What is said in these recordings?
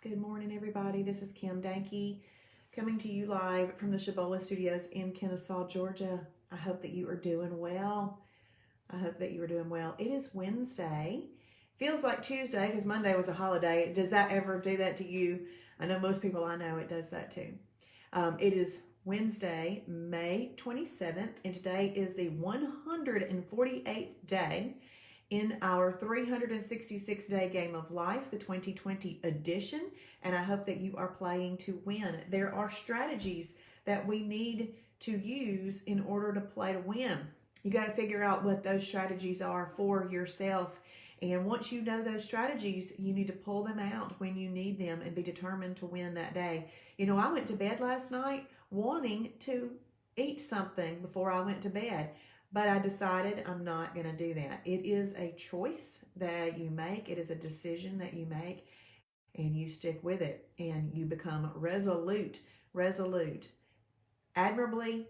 Good morning, everybody. This is Kim Danke coming to you live from the Shibby Studios in Kennesaw, Georgia. I hope that you are doing well. It is Wednesday. Feels like Tuesday because Monday was a holiday. Does that ever do that to you? I know most people I know it does that too. It is Wednesday, May 27th, and today is the 148th day in our 366-day game of life, the 2020 edition, and I hope that you are playing to win. There are strategies that we need to use in order to play to win. You got to figure out what those strategies are for yourself, and once you know those strategies, you need to pull them out when you need them and be determined to win that day. You know, I went to bed last night wanting to eat something before I went to bed. But I decided I'm not going to do that. It is a choice that you make. It is a decision that you make, and you stick with it, and you become resolute, admirably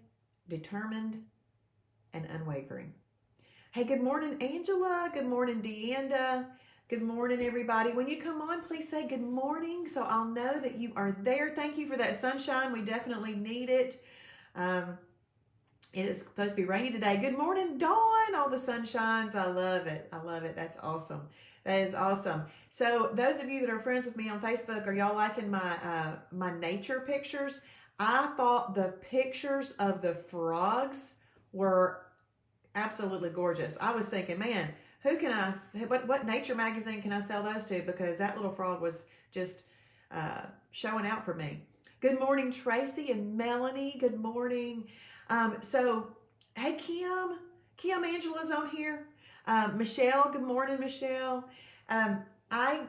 determined, and unwavering. Hey, good morning, Angela. Good morning, Deanda. Good morning, everybody. When you come on, please say good morning so I'll know that you are there. Thank you for that sunshine. We definitely need it. It is supposed to be rainy today. Good morning, Dawn. All the sun shines. I love it. That's awesome. That is awesome. So those of you that are friends with me on Facebook, are y'all liking my nature pictures? I thought the pictures of the frogs were absolutely gorgeous. I was thinking, man, what nature magazine can I sell those to? Because that little frog was just showing out for me. Good morning, Tracy and Melanie. Good morning. Hey, Kim Angela's on here. Michelle, good morning, Michelle. I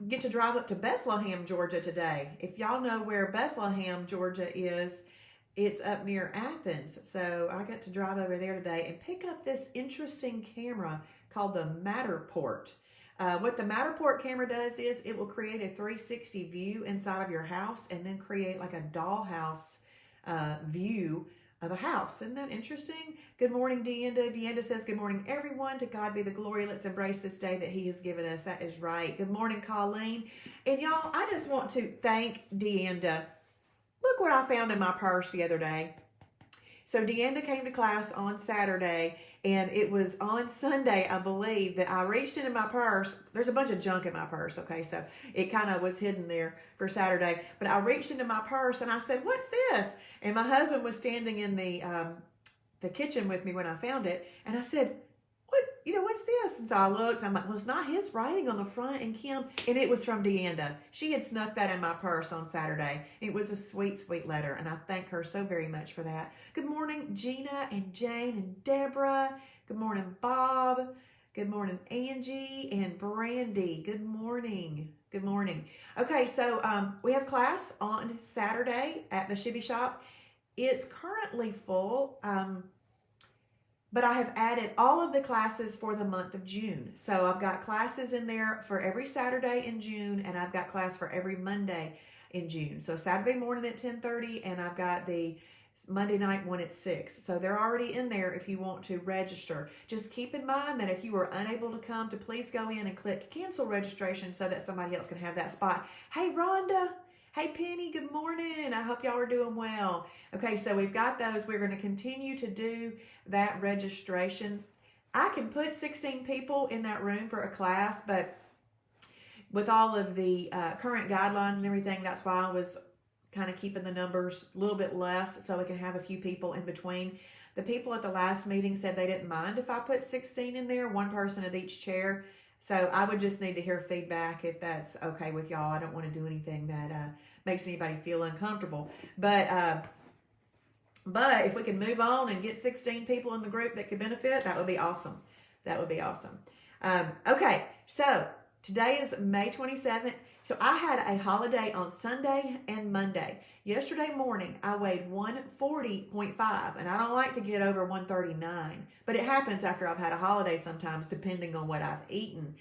get to drive up to Bethlehem, Georgia today. If y'all know where Bethlehem, Georgia is, it's up near Athens. So I got to drive over there today and pick up this interesting camera called the Matterport. What the Matterport camera does is it will create a 360 view inside of your house and then create like a dollhouse view of a house. Isn't that interesting? Good morning, Deanda. Deanda says, good morning, everyone. To God be the glory. Let's embrace this day that he has given us. That is right. Good morning, Colleen. And y'all, I just want to thank Deanda. Look what I found in my purse the other day. So Deanda came to class on Saturday, and it was on Sunday, I believe, that I reached into my purse. There's a bunch of junk in my purse, okay? So it kind of was hidden there for Saturday. But I reached into my purse, and I said, what's this? And my husband was standing in the kitchen with me when I found it, and I said, what's this? And so I looked, and I'm like, well, it's not his writing on the front, and it was from Deanda. She had snuck that in my purse on Saturday. It was a sweet, sweet letter, and I thank her so very much for that. Good morning, Gina and Jane and Deborah. Good morning, Bob. Good morning, Angie and Brandy. Good morning. Good morning. Okay, so we have class on Saturday at the Shibby shop. It's currently full, but I have added all of the classes for the month of June. So I've got classes in there for every Saturday in June, and I've got class for every Monday in June. So Saturday morning at 10:30, and I've got the Monday night one at 6. So they're already in there if you want to register. Just keep in mind that if you were unable to come, to please go in and click cancel registration so that somebody else can have that spot. Hey, Rhonda. Hey, Penny. Good morning. I hope y'all are doing well. Okay, so we've got those. We're going to continue to do that registration. I can put 16 people in that room for a class, but with all of the current guidelines and everything, that's why I was kind of keeping the numbers a little bit less so we can have a few people in between. The people at the last meeting said they didn't mind if I put 16 in there, one person at each chair. So I would just need to hear feedback if that's okay with y'all. I don't want to do anything that makes anybody feel uncomfortable. But if we can move on and get 16 people in the group that could benefit, that would be awesome. That would be awesome. Okay, so today is May 27th. So I had a holiday on Sunday and Monday. Yesterday morning, I weighed 140.5, and I don't like to get over 139, but it happens after I've had a holiday sometimes, depending on what I've eaten.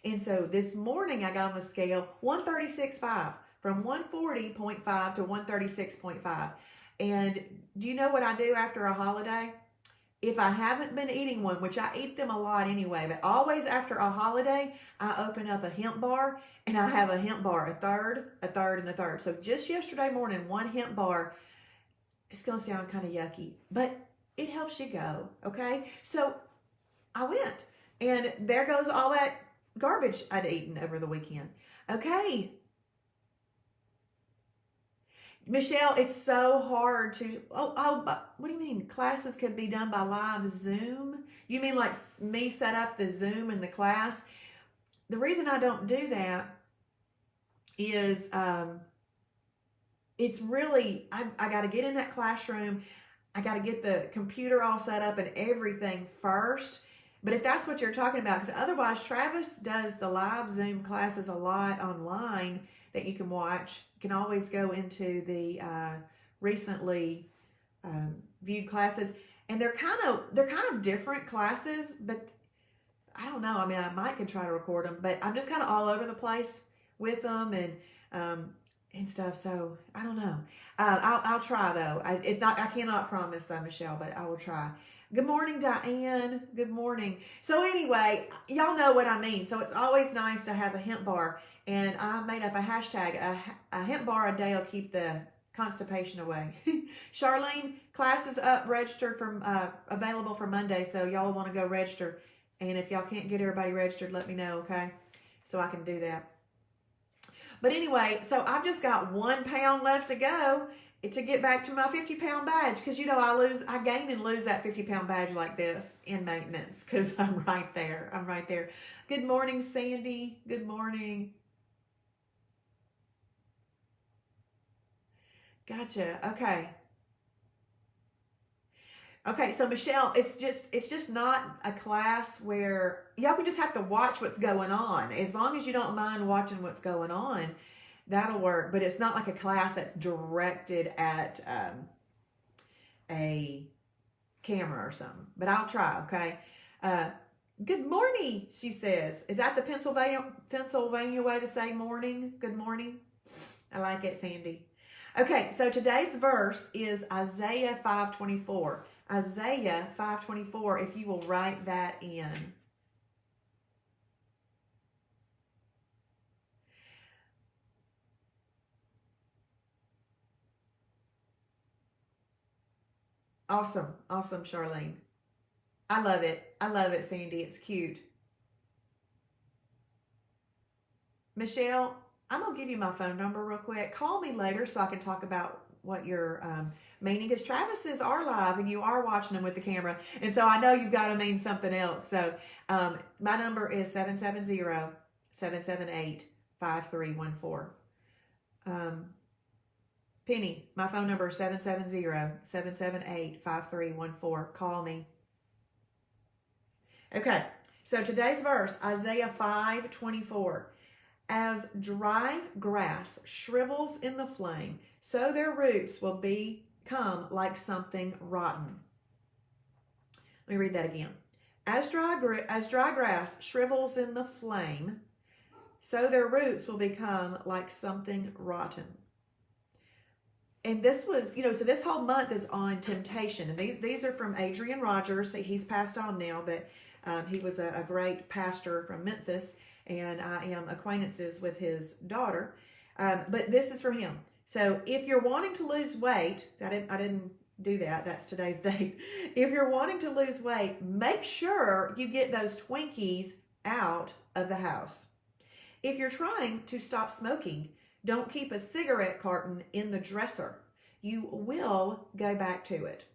And so this morning, I got on the scale 136.5, from 140.5 to 136.5. And do you know what I do after a holiday? if I haven't been eating one, which I eat them a lot anyway, but always after a holiday, I open up a hemp bar and I have a hemp bar, a third, and a third. So just yesterday morning, one hemp bar. It's going to sound kind of yucky, but it helps you go, okay? So I went, and there goes all that garbage I'd eaten over the weekend. Okay. Michelle, it's so hard to, what do you mean? Classes could be done by live Zoom? You mean like me set up the Zoom in the class? The reason I don't do that is, it's really, I got to get in that classroom. I got to get the computer all set up and everything first. But if that's what you're talking about, because otherwise Travis does the live Zoom classes a lot online that you can watch. You can always go into the recently viewed classes, and they're kind of different classes. But I don't know. I mean, I might could try to record them, but I'm just kind of all over the place with them and stuff. So I don't know. I'll try though. I cannot promise though, Michelle, but I will try. Good morning, Diane. Good morning. So anyway, y'all know what I mean. So it's always nice to have a hemp bar, and I made up a hashtag. A hemp bar a day will keep the constipation away. Charlene, class is up, registered from available for Monday. So y'all want to go register, and if y'all can't get everybody registered, let me know, okay? So I can do that. But anyway, so I've just got 1 pound left to go to get back to my 50-pound badge. Because, you know, I gain and lose that 50-pound badge like this in maintenance. Because I'm right there. I'm right there. Good morning, Sandy. Good morning. Gotcha. Okay. Okay, so Michelle, it's just not a class where y'all can just have to watch what's going on. As long as you don't mind watching what's going on, that'll work. But it's not like a class that's directed at a camera or something. But I'll try, okay? Good morning, she says. Is that the Pennsylvania way to say morning? Good morning. I like it, Sandy. Okay, so today's verse is Isaiah 5:24. Isaiah 5:24, if you will write that in. Awesome, Charlene. I love it, Sandy. It's cute. Michelle, I'm going to give you my phone number real quick. Call me later so I can talk about what your meaning, because Travis's are live and you are watching them with the camera. And so I know you've got to mean something else. So my number is 770-778-5314. Penny, my phone number is 770-778-5314. Call me. Okay, so today's verse, Isaiah 5:24. As dry grass shrivels in the flame, so their roots will become like something rotten. Let me read that again. As dry grass shrivels in the flame, so their roots will become like something rotten. And this was, so this whole month is on temptation. And these are from Adrian Rogers. He's passed on now, but he was a great pastor from Memphis. And I am acquaintances with his daughter. But this is for him. So if you're wanting to lose weight, I didn't do that. That's today's date. If you're wanting to lose weight, make sure you get those Twinkies out of the house. If you're trying to stop smoking, don't keep a cigarette carton in the dresser. You will go back to it.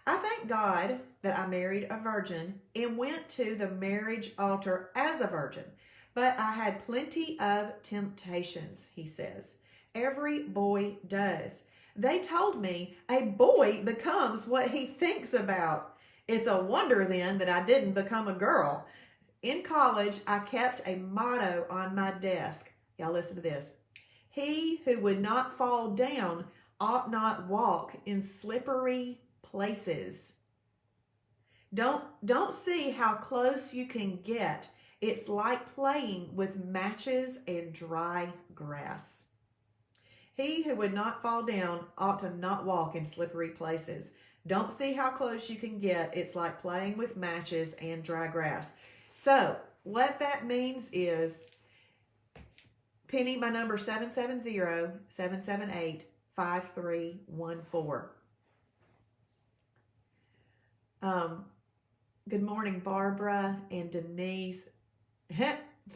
I thank God that I married a virgin and went to the marriage altar as a virgin. But I had plenty of temptations, he says. Every boy does. They told me a boy becomes what he thinks about. It's a wonder then that I didn't become a girl. In college, I kept a motto on my desk. Y'all listen to this. He who would not fall down ought not walk in slippery places. Don't see how close you can get. It's like playing with matches and dry grass. He who would not fall down ought to not walk in slippery places. Don't see how close you can get. It's like playing with matches and dry grass. So what that means is Penny, my number 770-778-5314. Good morning, Barbara and Denise.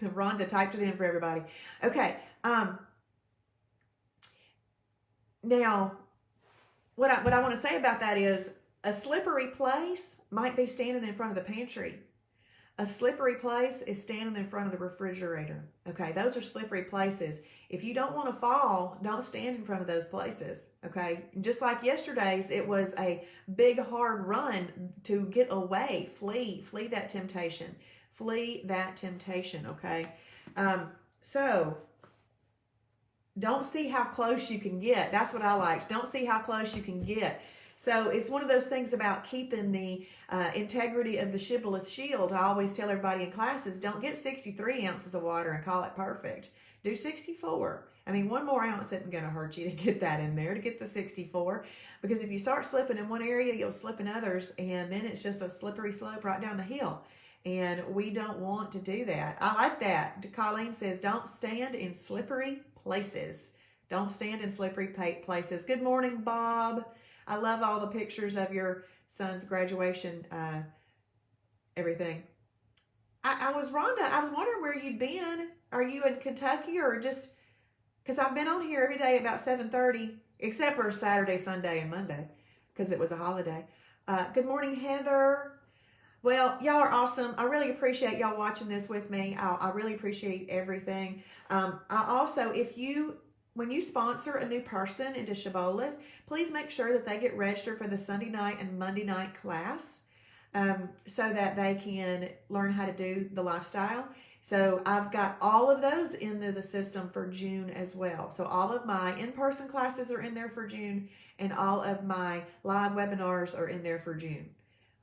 Rhonda typed it in for everybody. Okay. Now, what I want to say about that is a slippery place might be standing in front of the pantry. A slippery place is standing in front of the refrigerator. Okay, those are slippery places. If you don't want to fall, don't stand in front of those places. Okay, just like yesterday's, it was a big hard run to get away. Flee that temptation. Flee that temptation. Okay, so don't see how close you can get. That's what I liked. Don't see how close you can get. So it's one of those things about keeping the integrity of the shibboleth shield. I always tell everybody in classes, don't get 63 ounces of water and call it perfect. Do 64. I mean, one more ounce isn't going to hurt you to get that in there, to get the 64. Because if you start slipping in one area, you'll slip in others, and then it's just a slippery slope right down the hill. And we don't want to do that. I like that. Colleen says, don't stand in slippery places. Don't stand in slippery places. Good morning, Bob. I love all the pictures of your son's graduation, everything. I was Rhonda. I was wondering where you'd been. Are you in Kentucky or just, because I've been on here every day about 7:30, except for Saturday, Sunday, and Monday, because it was a holiday. Good morning, Heather. Well, y'all are awesome. I really appreciate y'all watching this with me. I really appreciate everything. I also, when you sponsor a new person into Shibboleth, please make sure that they get registered for the Sunday night and Monday night class so that they can learn how to do the lifestyle. So I've got all of those into the system for June as well. So all of my in-person classes are in there for June, and all of my live webinars are in there for June.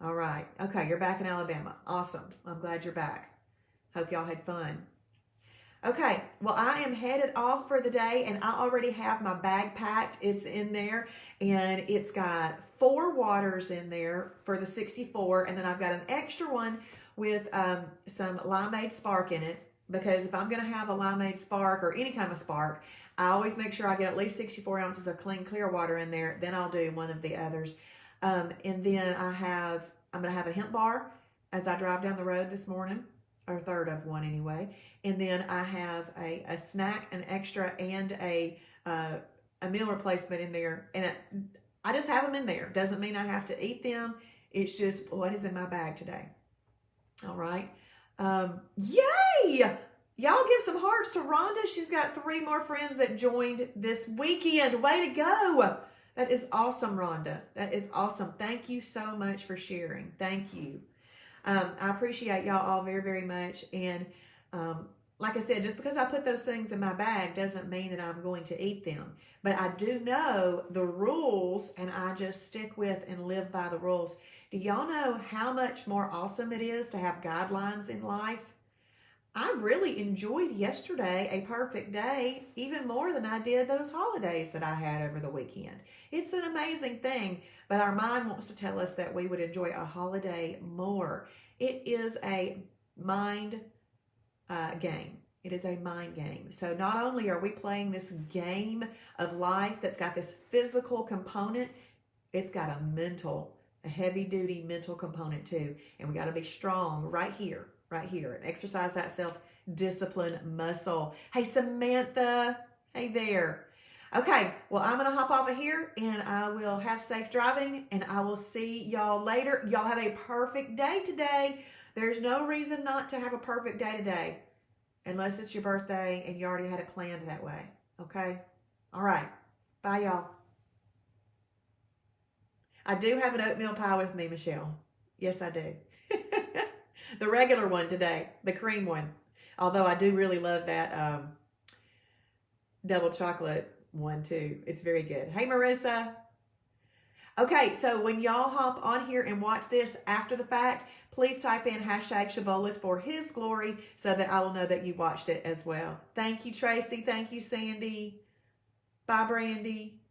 All right. Okay, you're back in Alabama. Awesome. I'm glad you're back. Hope y'all had fun. Okay, well, I am headed off for the day, and I already have my bag packed. It's in there, and it's got 4 waters in there for the 64, and then I've got an extra one with some limeade spark in it, because if I'm going to have a limeade spark or any kind of spark, I always make sure I get at least 64 ounces of clean, clear water in there. Then I'll do one of the others. And then I'm going to have a hemp bar as I drive down the road this morning, or a third of one anyway. And then I have a snack, an extra, and a meal replacement in there. And I just have them in there. Doesn't mean I have to eat them. It's just what is in my bag today. All right. Yay! Y'all give some hearts to Rhonda. She's got 3 more friends that joined this weekend. Way to go. That is awesome, Rhonda. That is awesome. Thank you so much for sharing. Thank you. I appreciate y'all all very, very much. And like I said, just because I put those things in my bag doesn't mean that I'm going to eat them. But I do know the rules, and I just stick with and live by the rules. Do y'all know how much more awesome it is to have guidelines in life? I really enjoyed yesterday, a perfect day, even more than I did those holidays that I had over the weekend. It's an amazing thing, but our mind wants to tell us that we would enjoy a holiday more. It is a mind game. It is a mind game. So not only are we playing this game of life that's got this physical component, it's got a heavy-duty mental component too. And we got to be strong right here, and exercise that self-discipline muscle. Hey, Samantha. Hey there. Okay, well, I'm going to hop off of here, and I will have safe driving, and I will see y'all later. Y'all have a perfect day today. There's no reason not to have a perfect day today, unless it's your birthday and you already had it planned that way. Okay? All right. Bye, y'all. I do have an oatmeal pie with me, Michelle. Yes, I do. The regular one today, the cream one. Although I do really love that double chocolate one too. It's very good. Hey, Marissa. Okay, so when y'all hop on here and watch this after the fact, please type in #Shibboleth for his glory so that I will know that you watched it as well. Thank you, Tracy. Thank you, Sandy. Bye, Brandy.